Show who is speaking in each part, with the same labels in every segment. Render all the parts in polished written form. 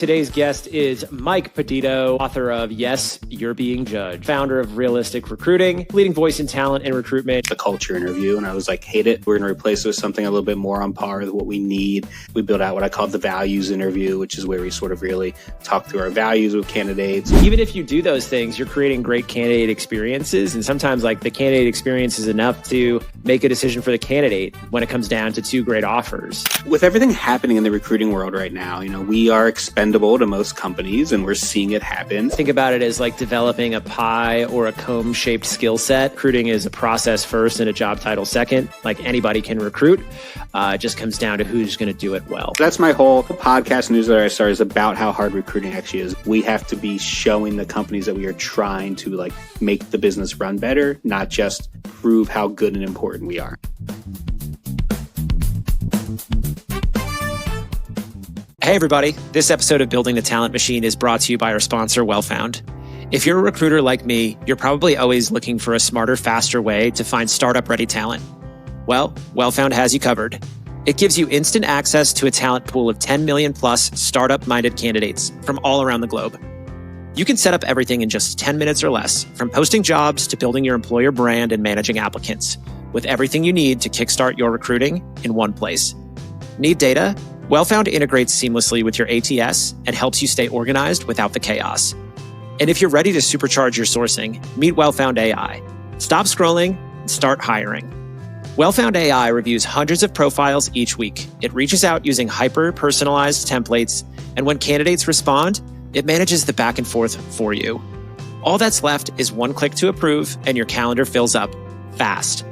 Speaker 1: Today's guest is Mike Peditto, author of Yes, You're Being Judged, founder of Realistic Recruiting, leading voice in talent and recruitment.
Speaker 2: The culture interview, and I was like, hate it. We're going to replace it with something a little bit more on par with what we need. We built out what I called the values interview, which is where we sort of really talk through our values with candidates.
Speaker 1: Even if you do those things, you're creating great candidate experiences. And sometimes like the candidate experience is enough to make a decision for the candidate when it comes down to two great offers.
Speaker 2: With everything happening in the recruiting world right now, we are expendable to most companies, and we're seeing it happen.
Speaker 1: Think about it as like developing a pie or a comb-shaped skill set. Recruiting is a process first and a job title second. Like anybody can recruit. It just comes down to who's going to do it well.
Speaker 2: That's my whole podcast newsletter I started is about how hard recruiting actually is. We have to be showing the companies that we are trying to make the business run better, not just prove how good and important we are.
Speaker 1: Hey everybody, this episode of Building the Talent Machine is brought to you by our sponsor, WellFound. If you're a recruiter like me, you're probably always looking for a smarter, faster way to find startup-ready talent. Well, WellFound has you covered. It gives you instant access to a talent pool of 10 million plus startup-minded candidates from all around the globe. You can set up everything in just 10 minutes or less, from posting jobs to building your employer brand and managing applicants, with everything you need to kickstart your recruiting in one place. Need data? WellFound integrates seamlessly with your ATS and helps you stay organized without the chaos. And if you're ready to supercharge your sourcing, meet WellFound AI. Stop scrolling and start hiring. WellFound AI reviews hundreds of profiles each week. It reaches out using hyper-personalized templates, and when candidates respond, it manages the back and forth for you. All that's left is one click to approve, and your calendar fills up fast.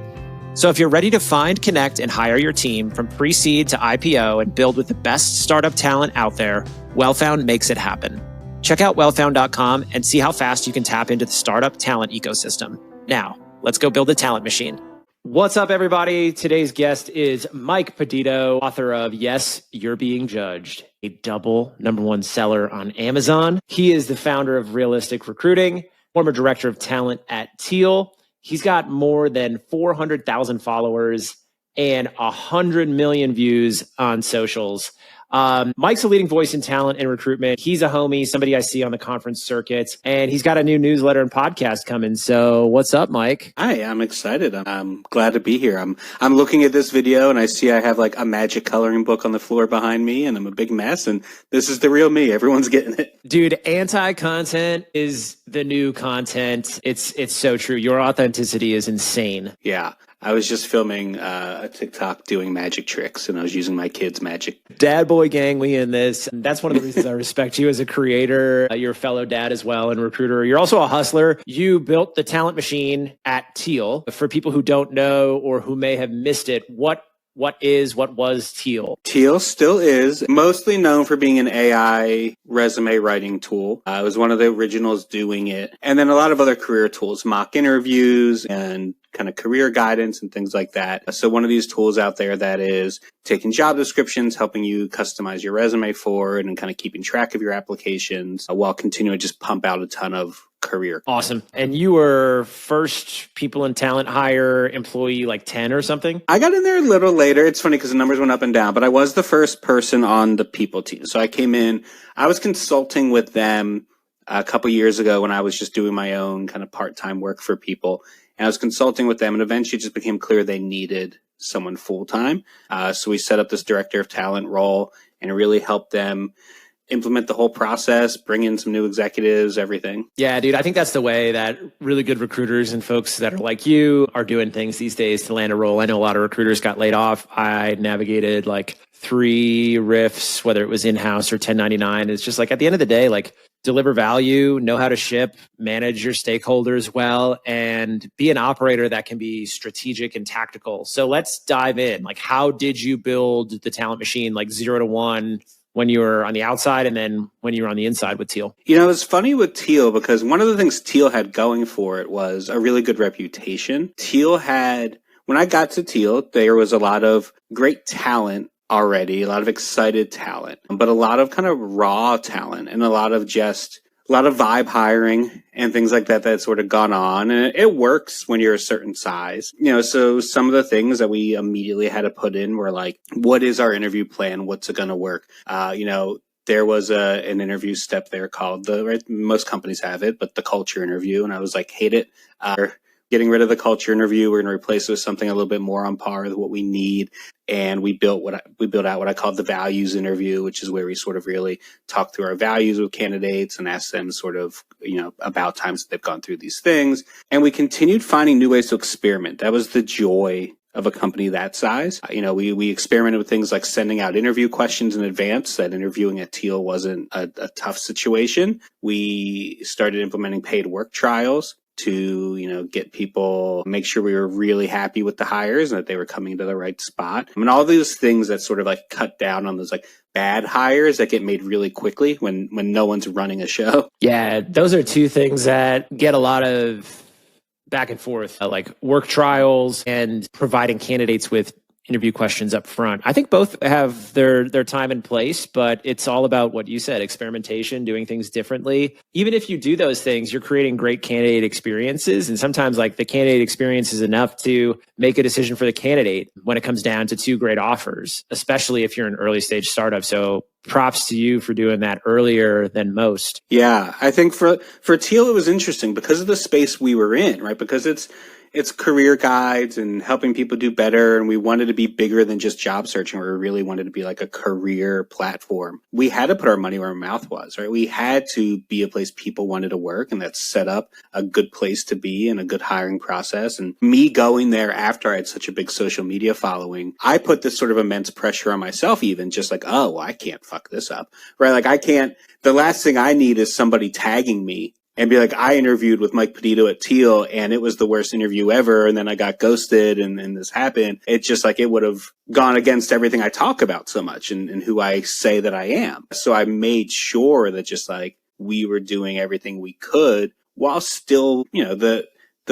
Speaker 1: So if you're ready to find, connect, and hire your team from pre-seed to IPO and build with the best startup talent out there, WellFound makes it happen. Check out wellfound.com and see how fast you can tap into the startup talent ecosystem. Now, let's go build a talent machine. What's up, everybody? Today's guest is Mike Peditto, author of Yes, You're Being Judged, a double #1 seller on Amazon. He is the founder of Realistic Recruiting, former director of talent at Teal. He's got more than 400,000 followers and 100 million views on socials. Mike's a leading voice in talent and recruitment. He's a homie, somebody I see on the conference circuits, and he's got a new newsletter and podcast coming. So what's up, Mike?
Speaker 2: Hi, I'm excited. I'm glad to be here. I'm looking at this video and I see I have a magic coloring book on the floor behind me, and I'm a big mess, and this is the real me. Everyone's getting it.
Speaker 1: Dude, anti-content is the new content. It's so true. Your authenticity is insane.
Speaker 2: Yeah. I was just filming a TikTok doing magic tricks, and I was using my kids' magic.
Speaker 1: Dad boy gang, we in this. And that's one of the reasons I respect you as a creator. You're a fellow dad as well and recruiter. You're also a hustler. You built the talent machine at Teal. For people who don't know or who may have missed it, what was Teal?
Speaker 2: Teal still is mostly known for being an AI resume writing tool. I was one of the originals doing it. And then a lot of other career tools, mock interviews and kind of career guidance and things like that. So one of these tools out there that is taking job descriptions, helping you customize your resume forward, and kind of keeping track of your applications while continuing to just pump out a ton of career.
Speaker 1: Awesome. And you were first people in talent hire employee 10 or something?
Speaker 2: I got in there a little later. It's funny because the numbers went up and down, but I was the first person on the people team. So I came in, I was consulting with them a couple years ago when I was just doing my own kind of part-time work for people. And I was consulting with them, and eventually it just became clear they needed someone full-time. So we set up this director of talent role and really helped them implement the whole process, bring in some new executives, everything.
Speaker 1: Yeah, dude, I think that's the way that really good recruiters and folks that are like you are doing things these days to land a role. I know a lot of recruiters got laid off. I navigated 3 RIFs, whether it was in-house or 1099. It's just at the end of the day, deliver value, know how to ship, manage your stakeholders well, and be an operator that can be strategic and tactical. So let's dive in. How did you build the talent machine 0 to 1 when you were on the outside and then when you were on the inside with Teal?
Speaker 2: It's funny with Teal because one of the things Teal had going for it was a really good reputation. When I got to Teal, there was a lot of great talent already, a lot of excited talent, but a lot of kind of raw talent and a lot of vibe hiring and things like that that's sort of gone on. And it works when you're a certain size. So some of the things that we immediately had to put in were what is our interview plan? What's it going to work? there was an interview step there called most companies have it, but the culture interview. And I was like, hate it. Getting rid of the culture interview. We're going to replace it with something a little bit more on par with what we need. And we built out what I called the values interview, which is where we sort of really talk through our values with candidates and ask them sort of, about times that they've gone through these things. And we continued finding new ways to experiment. That was the joy of a company that size. We experimented with things like sending out interview questions in advance. That interviewing at Teal wasn't a tough situation. We started implementing paid work trials to, get people, make sure we were really happy with the hires and that they were coming to the right spot. I mean, all these things that sort of like cut down on those like bad hires that get made really quickly when no one's running a show.
Speaker 1: Yeah, those are two things that get a lot of back and forth, like work trials and providing candidates with interview questions up front. I think both have their time and place, but it's all about what you said, experimentation, doing things differently. Even if you do those things, you're creating great candidate experiences. And sometimes like the candidate experience is enough to make a decision for the candidate when it comes down to two great offers, especially if you're an early stage startup. So props to you for doing that earlier than most.
Speaker 2: Yeah, I think for Teal, it was interesting because of the space we were in, right? Because it's career guides and helping people do better. And we wanted to be bigger than just job searching. We really wanted to be like a career platform. We had to put our money where our mouth was, right? We had to be a place people wanted to work, and that set up a good place to be and a good hiring process. And me going there after I had such a big social media following, I put this sort of immense pressure on myself, even just like, oh, I can't fuck this up, right? Like the last thing I need is somebody tagging me and be like, I interviewed with Mike Peditto at Teal and it was the worst interview ever. And then I got ghosted and this happened. It's just like, it would have gone against everything I talk about so much and who I say that I am. So I made sure that just like we were doing everything we could while still, the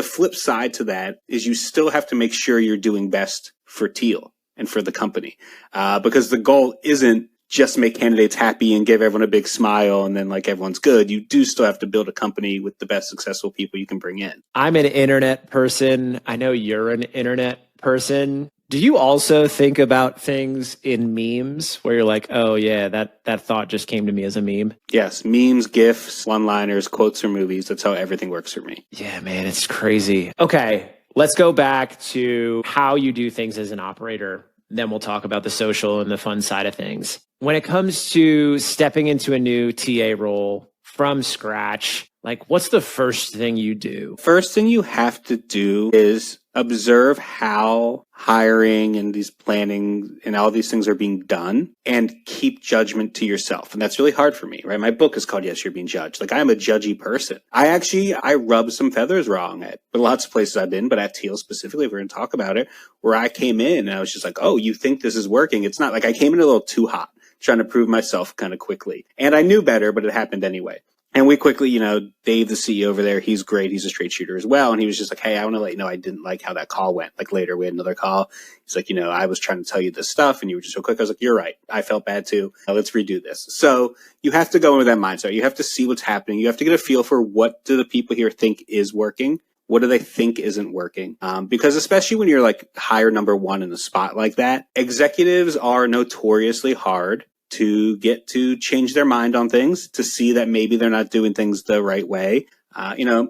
Speaker 2: flip side to that is you still have to make sure you're doing best for Teal and for the company. Because the goal isn't just make candidates happy and give everyone a big smile and then like everyone's good. You do still have to build a company with the best successful people you can bring in.
Speaker 1: I'm an internet person. I know you're an internet person. Do you also think about things in memes where you're like, oh yeah, that thought just came to me as a meme?
Speaker 2: Yes, memes, GIFs, one-liners, quotes from movies. That's how everything works for me.
Speaker 1: Yeah, man, it's crazy. Okay, let's go back to how you do things as an operator. Then we'll talk about the social and the fun side of things. When it comes to stepping into a new TA role from scratch, like what's the first thing you do?
Speaker 2: First thing you have to do is observe how hiring and these planning and all these things are being done and keep judgment to yourself. And that's really hard for me, right? My book is called Yes, You're Being Judged. Like I'm a judgy person. I rub some feathers wrong at lots of places I've been, but at Teal specifically, if we're going to talk about it, where I came in and I was just like, oh, you think this is working? It's not. Like I came in a little too hot, trying to prove myself kind of quickly. And I knew better, but it happened anyway. And we quickly, Dave, the CEO over there, he's great. He's a straight shooter as well. And he was just like, hey, I want to let you know I didn't like how that call went. Like later we had another call. He's like, I was trying to tell you this stuff and you were just so quick. I was like, you're right. I felt bad too. Now let's redo this. So you have to go in with that mindset. You have to see what's happening. You have to get a feel for what do the people here think is working? What do they think isn't working? Because especially when you're like hire number one in a spot like that, executives are notoriously hard to get to change their mind on things, to see that maybe they're not doing things the right way.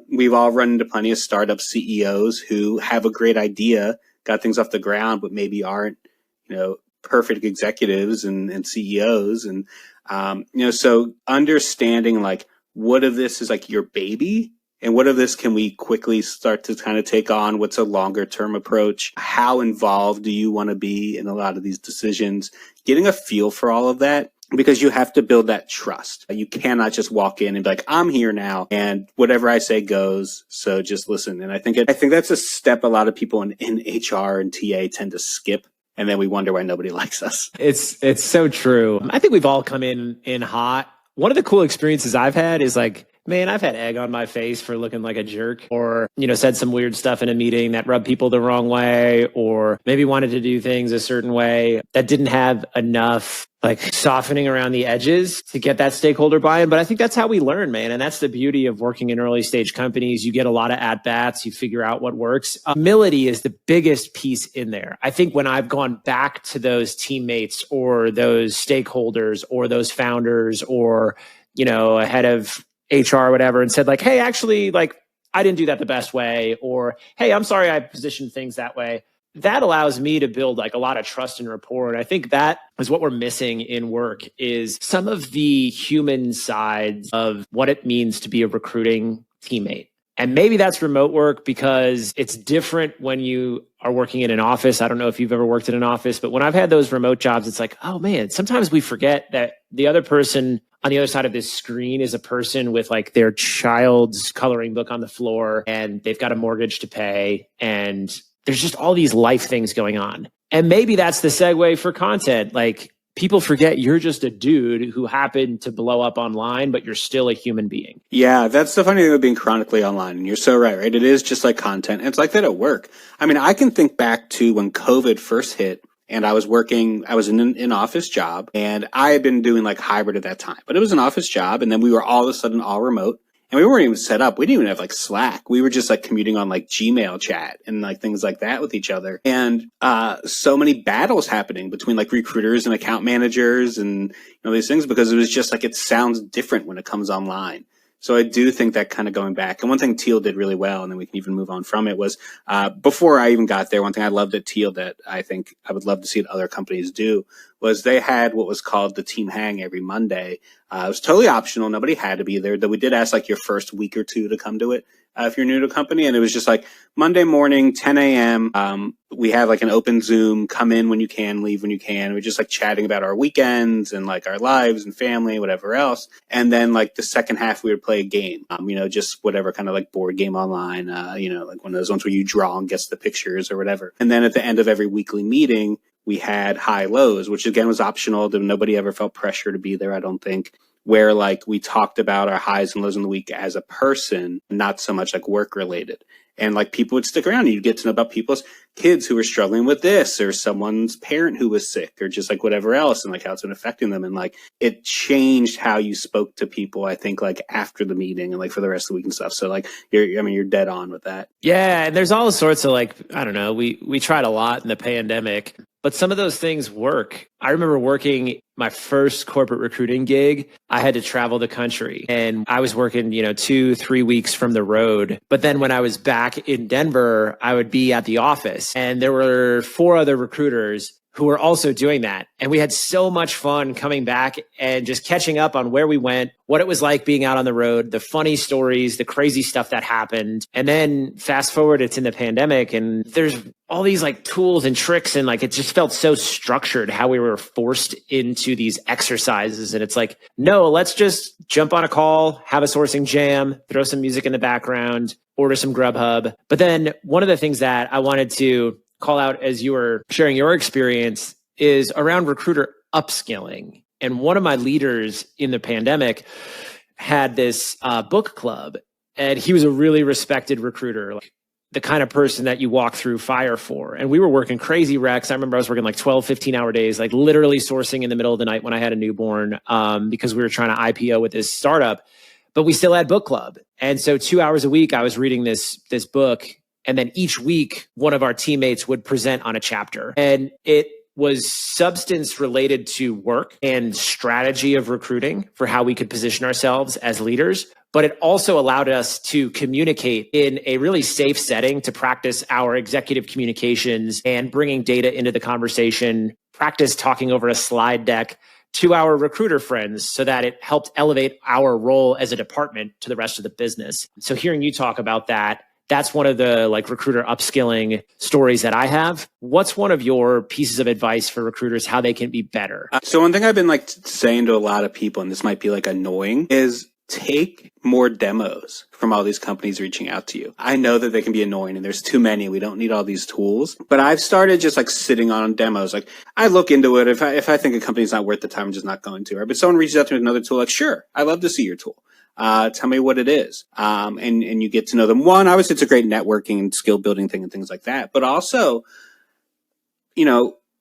Speaker 2: We've all run into plenty of startup CEOs who have a great idea, got things off the ground, but maybe aren't, perfect executives and CEOs. And, so understanding like what of this is like your baby and what of this can we quickly start to kind of take on? What's a longer term approach? How involved do you want to be in a lot of these decisions? Getting a feel for all of that, because you have to build that trust. You cannot just walk in and be like, I'm here now and whatever I say goes. So just listen. And I think that's a step a lot of people in HR and TA tend to skip. And then we wonder why nobody likes us.
Speaker 1: It's so true. I think we've all come in hot. One of the cool experiences I've had is like Man, I've had egg on my face for looking like a jerk or, said some weird stuff in a meeting that rubbed people the wrong way or maybe wanted to do things a certain way that didn't have enough softening around the edges to get that stakeholder buy-in. But I think that's how we learn, man. And that's the beauty of working in early stage companies. You get a lot of at-bats, you figure out what works. Humility is the biggest piece in there. I think when I've gone back to those teammates or those stakeholders or those founders or, a head of HR or whatever and said hey, actually, I didn't do that the best way, or, hey, I'm sorry I positioned things that way. That allows me to build a lot of trust and rapport. And I think that is what we're missing in work is some of the human sides of what it means to be a recruiting teammate. And maybe that's remote work because it's different when you are working in an office. I don't know if you've ever worked in an office, but when I've had those remote jobs, it's oh man, sometimes we forget that the other person on the other side of this screen is a person with their child's coloring book on the floor and they've got a mortgage to pay and there's just all these life things going on. And maybe that's the segue for content. People forget you're just a dude who happened to blow up online, but you're still a human being.
Speaker 2: Yeah, that's the funny thing with being chronically online. And you're so right? It is just like content. And it's like that at work. I mean, I can think back to when COVID first hit and I was in an office job and I had been doing hybrid at that time, but it was an office job. And then we were all of a sudden all remote. And we weren't even set up. We didn't even have Slack. We were just commuting on Gmail chat and things like that with each other. And so many battles happening between recruiters and account managers and these things because it was just it sounds different when it comes online. So I do think that kind of going back. And one thing Teal did really well, and then we can even move on from it, was before I even got there, one thing I loved at Teal that I think I would love to see other companies do was they had what was called the team hang every Monday. It was totally optional. Nobody had to be there, though we did ask your first week or two to come to it if you're new to a company. And it was just Monday morning, 10 a.m. We have an open Zoom, come in when you can, leave when you can. We're just chatting about our weekends and our lives and family, whatever else. And then the second half, we would play a game, just whatever kind of board game online, one of those ones where you draw and guess the pictures or whatever. And then at the end of every weekly meeting, we had high lows, which again was optional. Nobody ever felt pressure to be there, I don't think, where we talked about our highs and lows in the week as a person, not so much work related. And people would stick around and you'd get to know about people's kids who were struggling with this or someone's parent who was sick or just whatever else and how it's been affecting them. And it changed how you spoke to people, I think, after the meeting and for the rest of the week and stuff. So you're dead on with that.
Speaker 1: Yeah. And there's all sorts of I don't know, we tried a lot in the pandemic, but some of those things work. I remember working my first corporate recruiting gig. I had to travel the country and I was working, 2-3 weeks from the road. But then when I was back in Denver, I would be at the office and there were 4 other recruiters who were also doing that. And we had so much fun coming back and just catching up on where we went, what it was like being out on the road, the funny stories, the crazy stuff that happened. And then fast forward, it's in the pandemic and there's all these tools and tricks. And it just felt so structured how we were forced into these exercises. And it's no, let's just jump on a call, have a sourcing jam, throw some music in the background, order some Grubhub. But then one of the things that I wanted to call out as you were sharing your experience is around recruiter upskilling. And one of my leaders in the pandemic had this book club, and he was a really respected recruiter, the kind of person that you walk through fire for. And we were working crazy recs. I remember I was working 12, 15-hour days, literally sourcing in the middle of the night when I had a newborn because we were trying to IPO with this startup, but we still had book club. And so 2 hours a week, I was reading this book. And then each week, one of our teammates would present on a chapter. And it was substance related to work and strategy of recruiting for how we could position ourselves as leaders. But it also allowed us to communicate in a really safe setting to practice our executive communications and bringing data into the conversation, practice talking over a slide deck to our recruiter friends so that it helped elevate our role as a department to the rest of the business. So hearing you talk about that, that's one of the recruiter upskilling stories that I have. What's one of your pieces of advice for recruiters, how they can be better?
Speaker 2: So one thing I've been saying to a lot of people, and this might be annoying, is take more demos from all these companies reaching out to you. I know that they can be annoying and there's too many. We don't need all these tools, but I've started just sitting on demos. I look into it. If I think a company's not worth the time, I'm just not going to. Right? But someone reaches out to me with another tool, sure, I'd love to see your tool. Tell me what it is. And you get to know them. One, obviously it's a great networking and skill building thing and things like that. But also,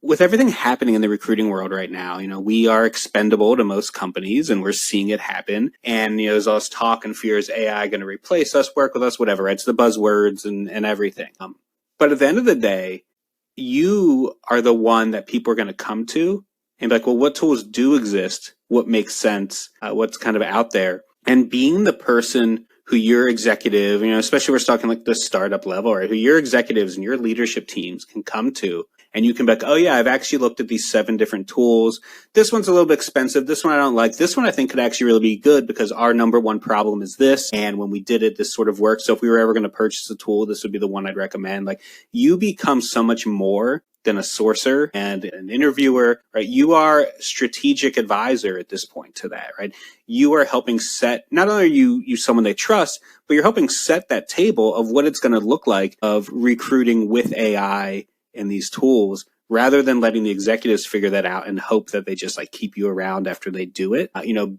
Speaker 2: with everything happening in the recruiting world right now, we are expendable to most companies and we're seeing it happen. And, there's all this talk and fear, is AI going to replace us, work with us, whatever. It's the buzzwords and everything. But at the end of the day, you are the one that people are going to come to and be like, well, what tools do exist? What makes sense? What's kind of out there? And being the person who your executive, especially we're talking like the startup level, right? Who your executives and your leadership teams can come to. And you can be like, oh yeah, I've actually looked at these 7 different tools. This one's a little bit expensive. This one I don't like. This one I think could actually really be good because our number one problem is this. And when we did it, this sort of worked. So if we were ever going to purchase a tool, this would be the one I'd recommend. Like, you become so much more than a sourcer and an interviewer, right? You are strategic advisor at this point to that, right? You are helping set, not only are you someone they trust, but you're helping set that table of what it's going to look like of recruiting with AI and these tools, rather than letting the executives figure that out and hope that they just like keep you around after they do it.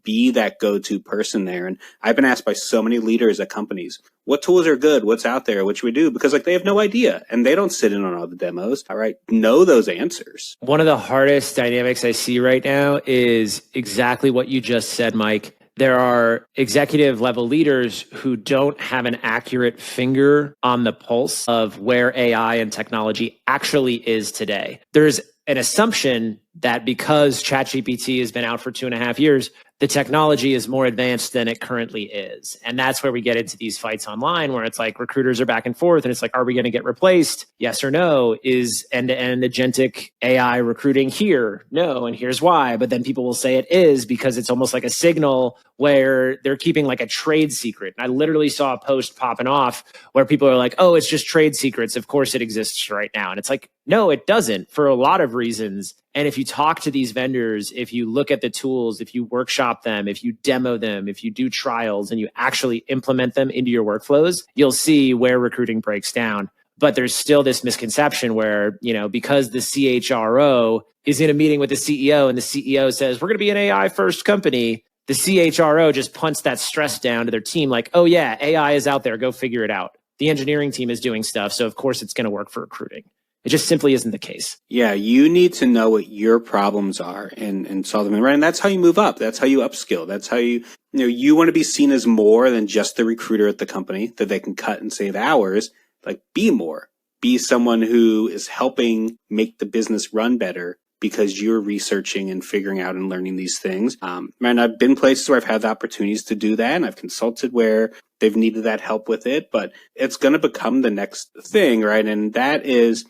Speaker 2: Be that go-to person there. And I've been asked by so many leaders at companies, what tools are good? What's out there? What should we do? Because they have no idea and they don't sit in on all the demos. All right. Know those answers.
Speaker 1: One of the hardest dynamics I see right now is exactly what you just said, Mike. There are executive level leaders who don't have an accurate finger on the pulse of where AI and technology actually is today. There's an assumption that because ChatGPT has been out for 2.5 years, the technology is more advanced than it currently is. And that's where we get into these fights online where it's like recruiters are back and forth and it's like, are we going to get replaced? Yes or no? Is end-to-end agentic AI recruiting here? No, and here's why. But then people will say it is because it's almost like a signal where they're keeping like a trade secret. And I literally saw a post popping off where people are like, oh, it's just trade secrets. Of course it exists right now. And it's like, no, it doesn't, for a lot of reasons. And if you talk to these vendors, if you look at the tools, if you workshop them, if you demo them, if you do trials and you actually implement them into your workflows, you'll see where recruiting breaks down. But there's still this misconception where, because the CHRO is in a meeting with the CEO and the CEO says, we're going to be an AI first company, the CHRO just punts that stress down to their team like, oh yeah, AI is out there, go figure it out. The engineering team is doing stuff, so of course it's going to work for recruiting. It just simply isn't the case.
Speaker 2: Yeah, you need to know what your problems are and solve them. Right, and that's how you move up. That's how you upskill. That's how you want to be seen as more than just the recruiter at the company that they can cut and save hours. Like, be more. Be someone who is helping make the business run better because you're researching and figuring out and learning these things. And I've been places where I've had the opportunities to do that, and I've consulted where they've needed that help with it. But it's going to become the next thing, right? And that is.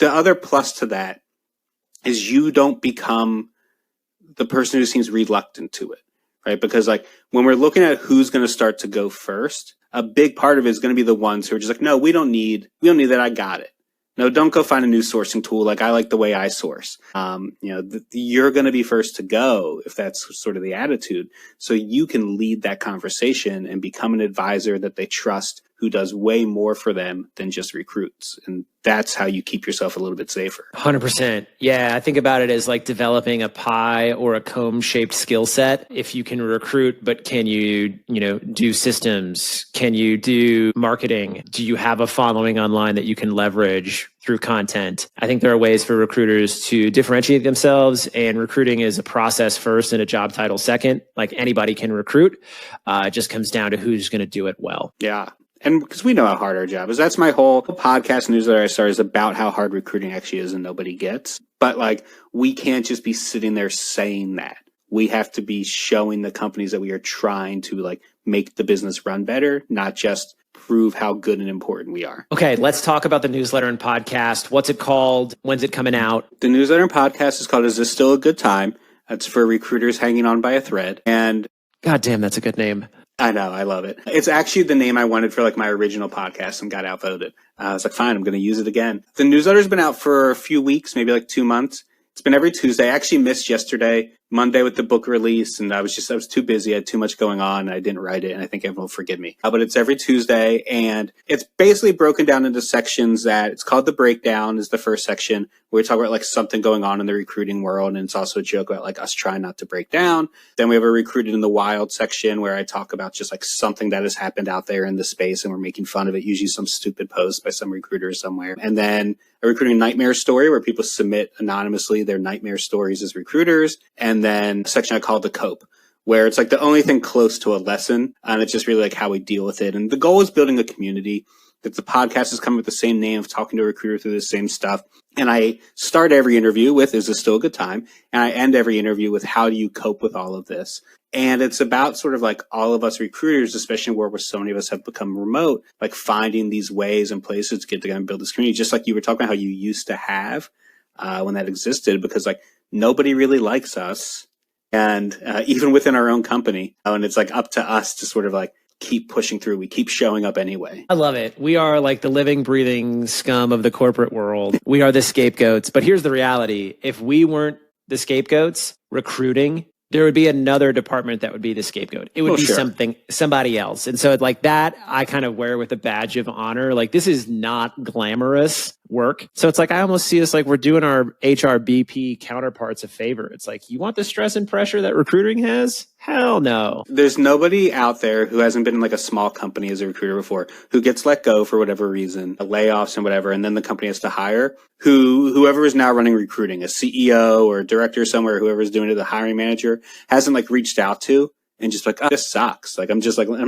Speaker 2: The other plus to that is you don't become the person who seems reluctant to it, right? Because when we're looking at who's going to start to go first, a big part of it is going to be the ones who are just like, no, we don't need that. I got it. No, don't go find a new sourcing tool. Like, I like the way I source. You're going to be first to go if that's sort of the attitude. So you can lead that conversation and become an advisor that they trust, who does way more for them than just recruits. And that's how you keep yourself a little bit safer.
Speaker 1: 100%. Yeah, I think about it as like developing a pie or a comb-shaped skill set. If you can recruit, but can you, do systems? Can you do marketing? Do you have a following online that you can leverage through content? I think there are ways for recruiters to differentiate themselves, and recruiting is a process first and a job title second. Like, anybody can recruit. It just comes down to who's going to do it well.
Speaker 2: Yeah. And because we know how hard our job is. That's my whole podcast newsletter I started is about how hard recruiting actually is and nobody gets. But we can't just be sitting there saying that. We have to be showing the companies that we are trying to make the business run better, not just prove how good and important we are.
Speaker 1: Okay, let's talk about the newsletter and podcast. What's it called? When's it coming out?
Speaker 2: The newsletter and podcast is called Is This Still a Good Time? It's for recruiters hanging on by a thread. And
Speaker 1: God damn, that's a good name.
Speaker 2: I know. I love it. It's actually the name I wanted for my original podcast and got outvoted. I was like, fine, I'm going to use it again. The newsletter's been out for a few weeks, maybe 2 months. It's been every Tuesday. I actually missed yesterday Monday with the book release, and I was too busy. I had too much going on, and I didn't write it, and I think everyone will forgive me. But it's every Tuesday, and it's basically broken down into sections that it's called The Breakdown is the first section, where we talk about like something going on in the recruiting world, and it's also a joke about like us trying not to break down. Then we have a Recruited in the Wild section where I talk about just like something that has happened out there in the space, and we're making fun of it, usually some stupid post by some recruiter somewhere. And then a recruiting nightmare story where people submit anonymously their nightmare stories as recruiters. And then a section I call The Cope, where it's like the only thing close to a lesson. And it's just really like how we deal with it. And the goal is building a community. That the podcast is coming with the same name of talking to a recruiter through the same stuff. And I start every interview with, is this still a good time? And I end every interview with, how do you cope with all of this? And it's about sort of like all of us recruiters, especially where so many of us have become remote, like finding these ways and places to get together and build this community, just like you were talking about how you used to have when that existed, because like nobody really likes us. And even within our own company, and it's like up to us to sort of like keep pushing through. We keep showing up anyway.
Speaker 1: I love it. We are like the living, breathing scum of the corporate world. We are the scapegoats. But here's the reality. If we weren't the scapegoats, recruiting, there would be another department that would be the scapegoat. It would be somebody else. And so like that, I kind of wear with a badge of honor. Like this is not glamorous work. So it's like, I almost see us like we're doing our HRBP counterparts a favor. It's like, you want the stress and pressure that recruiting has? Hell no.
Speaker 2: There's nobody out there who hasn't been in like a small company as a recruiter before, who gets let go for whatever reason, layoffs and whatever, and then the company has to hire whoever is now running recruiting, a CEO or a director somewhere, whoever's doing it, the hiring manager, hasn't like reached out to and just like, oh, this sucks. Like, I'm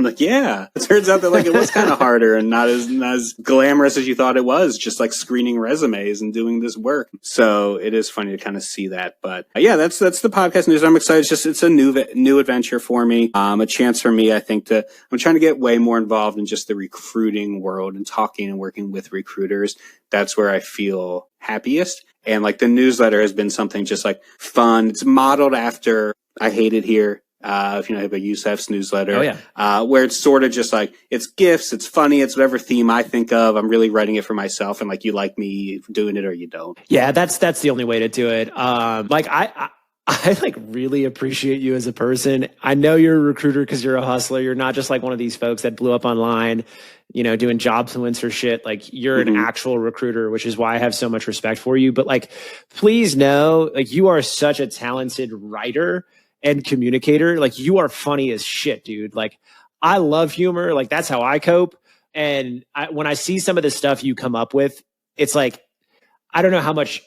Speaker 2: like, yeah. It turns out that like it was kind of harder and not as glamorous as you thought it was, just like screening resumes and doing this work. So it is funny to kind of see that. But yeah, that's the podcast news. I'm excited. It's a new adventure for me. A chance for me, I think, I'm trying to get way more involved in just the recruiting world and talking and working with recruiters. That's where I feel happiest. And like the newsletter has been something just like fun. It's modeled after I Hate It Here. If you know about Youssef's newsletter, where it's sort of just like, it's gifts, it's funny, it's whatever theme I think of. I'm really writing it for myself, and like, you like me doing it or you don't.
Speaker 1: Yeah, that's the only way to do it. Like I like really appreciate you as a person. I know you're a recruiter because you're a hustler. You're not just like one of these folks that blew up online, you know, doing Jobfluencer shit. Like you're an actual recruiter, which is why I have so much respect for you. But like, please know, like you are such a talented writer and communicator. Like you are funny as shit, dude. Like I love humor. Like that's how I cope. And when I see some of the stuff you come up with, it's like, I don't know how much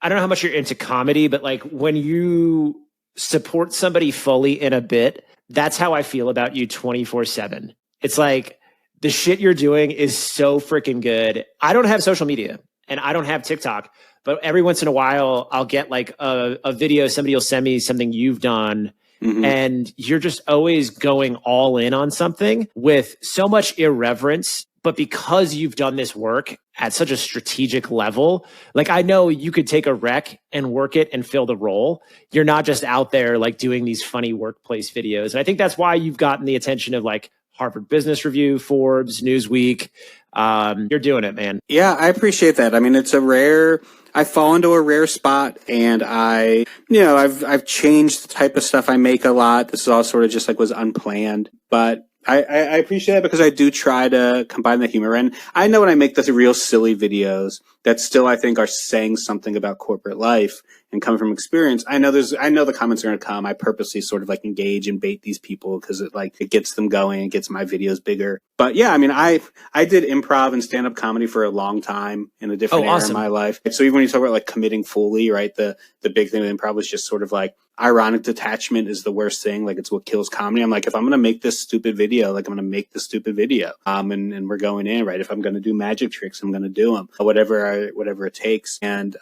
Speaker 1: you're into comedy, but like when you support somebody fully in a bit, that's how I feel about you 24/7. It's like the shit you're doing is so freaking good. I don't have social media and I don't have TikTok, but every once in a while I'll get like a video, somebody will send me something you've done, and you're just always going all in on something with so much irreverence. But because you've done this work at such a strategic level, like I know you could take a rec and work it and fill the role. You're not just out there like doing these funny workplace videos. And I think that's why you've gotten the attention of like Harvard Business Review, Forbes, Newsweek. You're doing it, man.
Speaker 2: Yeah, I appreciate that. I mean, I fall into a rare spot, and I've changed the type of stuff I make a lot. This is all sort of just like was unplanned, but I appreciate it because I do try to combine the humor. And I know when I make those real silly videos that still I think are saying something about corporate life and coming from experience, I know the comments are going to come. I purposely sort of like engage and bait these people because it gets them going and gets my videos bigger. But yeah, I mean, I did improv and stand-up comedy for a long time in a different era in my life. So even when you talk about like committing fully, right, the big thing with improv was just sort of like ironic detachment is the worst thing. Like it's what kills comedy. I'm like, if I'm going to make this stupid video, like I'm going to make the stupid video. And we're going in, right? If I'm going to do magic tricks, I'm going to do them, whatever it takes. And,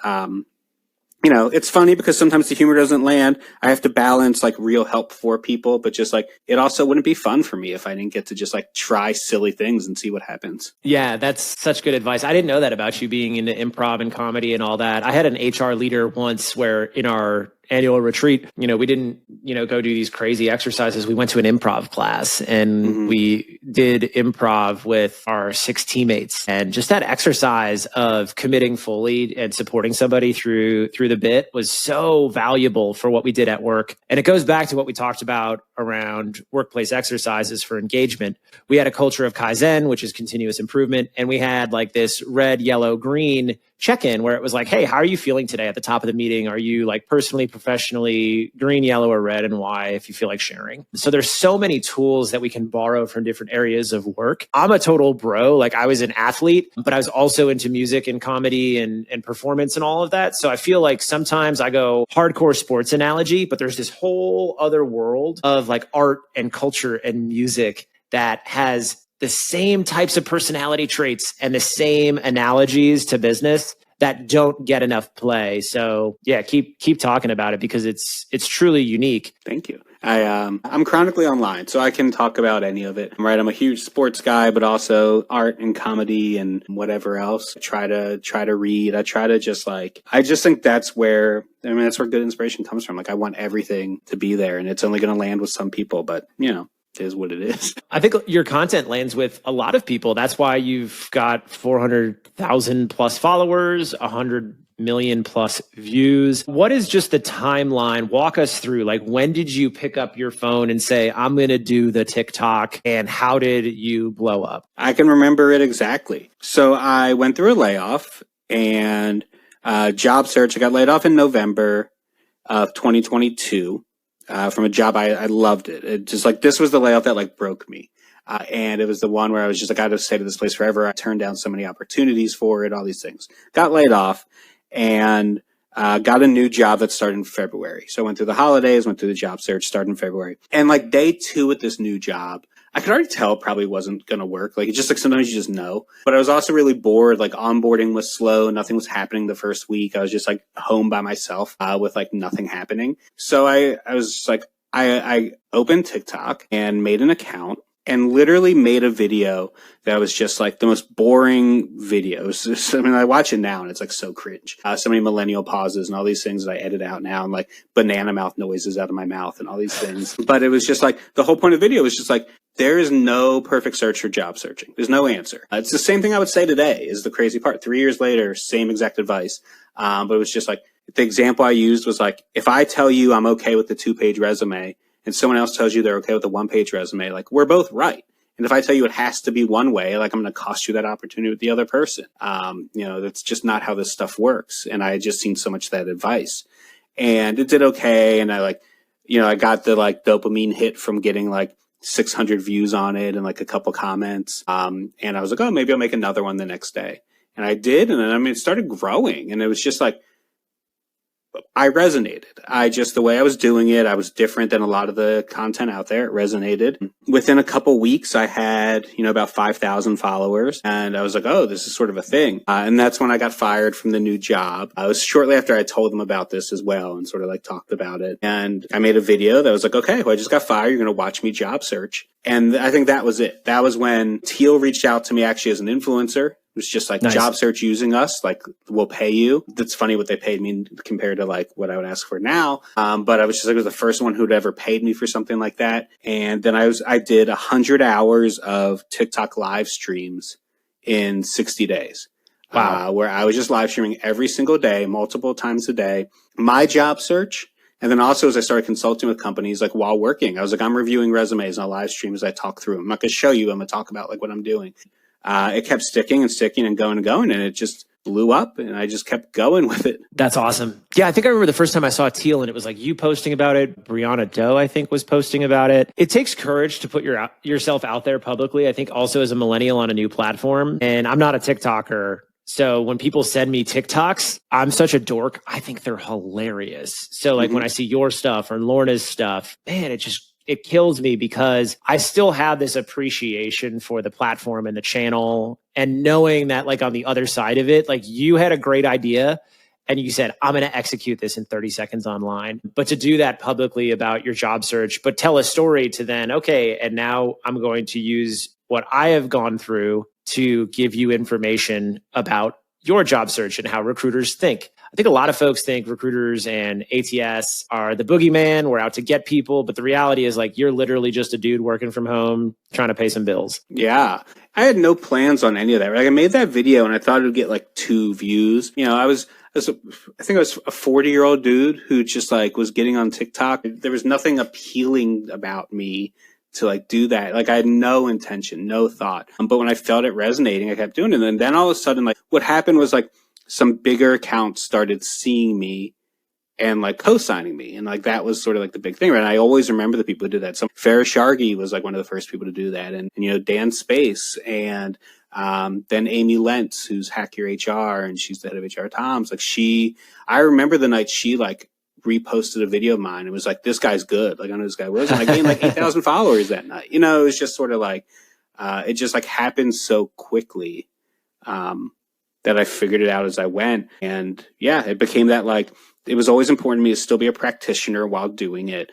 Speaker 2: it's funny because sometimes the humor doesn't land. I have to balance like real help for people, but just like it also wouldn't be fun for me if I didn't get to just like try silly things and see what happens.
Speaker 1: Yeah, that's such good advice. I didn't know that about you being into improv and comedy and all that. I had an HR leader once where in our annual retreat, we didn't, go do these crazy exercises. We went to an improv class and we did improv with our 6 teammates, and just that exercise of committing fully and supporting somebody through the bit was so valuable for what we did at work. And it goes back to what we talked about around workplace exercises for engagement. We had a culture of Kaizen, which is continuous improvement. And we had like this red, yellow, green check-in where it was like, hey, how are you feeling today at the top of the meeting? Are you like personally, professionally, green, yellow, or red, and why, if you feel like sharing? So there's so many tools that we can borrow from different areas of work. I'm a total bro. Like, I was an athlete, but I was also into music and comedy and performance and all of that. So I feel like sometimes I go hardcore sports analogy, but there's this whole other world of like art and culture and music that has the same types of personality traits and the same analogies to business that don't get enough play. So yeah, keep talking about it because it's truly unique.
Speaker 2: Thank you. I'm chronically online, so I can talk about any of it. Right, I'm a huge sports guy, but also art and comedy and whatever else. I try to read. I try to just I just think that's where good inspiration comes from. Like, I want everything to be there, and it's only going to land with some people, but it is what it is.
Speaker 1: I think your content lands with a lot of people. That's why you've got 400,000 plus followers, 100 million plus views. What is just the timeline? Walk us through, like, when did you pick up your phone and say, I'm going to do the TikTok, and how did you blow up?
Speaker 2: I can remember it exactly. So I went through a layoff and job search. I got laid off in November of 2022. From a job. I loved it. It just this was the layoff that broke me. And it was the one where I was just I got to stay to this place forever. I turned down so many opportunities for it, all these things. Got laid off and got a new job that started in February. So I went through the holidays, went through the job search, started in February. And day 2 at this new job, I could already tell it probably wasn't going to work. It's just sometimes you just know. But I was also really bored. Onboarding was slow. Nothing was happening the first week. I was just home by myself with nothing happening. So I was I opened TikTok and made an account and literally made a video that was just the most boring videos. I watch it now and it's so cringe. So many millennial pauses and all these things that I edit out now, and banana mouth noises out of my mouth and all these things. But it was just the whole point of the video was just there is no perfect search for job searching. There's no answer. It's the same thing I would say today is the crazy part. 3 years later, same exact advice. But it was just the example I used was if I tell you I'm okay with the 2-page resume and someone else tells you they're okay with the 1-page resume, we're both right. And if I tell you it has to be one way, I'm going to cost you that opportunity with the other person. That's just not how this stuff works. And I had just seen so much of that advice, and it did okay. And I got the dopamine hit from getting 600 views on it and a couple comments. And I was oh, maybe I'll make another one the next day. And I did. And then, it started growing, and it was just I resonated. The way I was doing it, I was different than a lot of the content out there. It resonated. Within a couple weeks, I had, about 5,000 followers, and I was oh, this is sort of a thing. And that's when I got fired from the new job. I was shortly after I told them about this as well and sort of talked about it. And I made a video that was okay, well, I just got fired. You're going to watch me job search. And I think that was it. That was when Teal reached out to me actually as an influencer. It was just nice. Job search using us, we'll pay you. That's funny what they paid me compared to what I would ask for now. But I was just I was the first one who'd ever paid me for something like that. And then I did 100 hours of TikTok live streams in 60 days.
Speaker 1: Wow.
Speaker 2: Where I was just live streaming every single day, multiple times a day, my job search. And then also as I started consulting with companies, while working, I was I'm reviewing resumes on live streams as I talk through them. I'm not going to show you. I'm going to talk about what I'm doing. It kept sticking and sticking and going, and it just blew up, and I just kept going with it.
Speaker 1: That's awesome. Yeah, I think I remember the first time I saw Teal, and it was you posting about it. Brianna Doe, I think, was posting about it. It takes courage to put yourself out there publicly. I think also as a millennial on a new platform, and I'm not a TikToker. So when people send me TikToks, I'm such a dork. I think they're hilarious. So when I see your stuff or Lorna's stuff, man, it kills me because I still have this appreciation for the platform and the channel, and knowing that on the other side of it, you had a great idea and you said, I'm going to execute this in 30 seconds online. But to do that publicly about your job search, but tell a story to then, okay, and now I'm going to use what I have gone through to give you information about your job search and how recruiters think. I think a lot of folks think recruiters and ATS are the boogeyman. We're out to get people. But the reality is like, you're literally just a dude working from home trying to pay some bills.
Speaker 2: Yeah. I had no plans on any of that. Like I made that video and I thought it would get like 2 views. You know, I think I was a 40-year-old dude who just like was getting on TikTok. There was nothing appealing about me to like do that. Like I had no intention, no thought. But when I felt it resonating, I kept doing it. And then all of a sudden, like what happened was like some bigger accounts started seeing me and like co-signing me. And like that was sort of like the big thing, right? And I always remember the people who did that. So Farrah Shargi was like one of the first people to do that. And you know, Dan Space and then Amy Lentz, who's Hack Your HR, and she's the head of HR Toms. Like I remember the night she like reposted a video of mine. It was like, this guy's good. Like I know this guy was. And I gained like 8,000 followers that night. You know, it was just sort of like, it just like happened so quickly that I figured it out as I went. And yeah, it became that like, it was always important to me to still be a practitioner while doing it.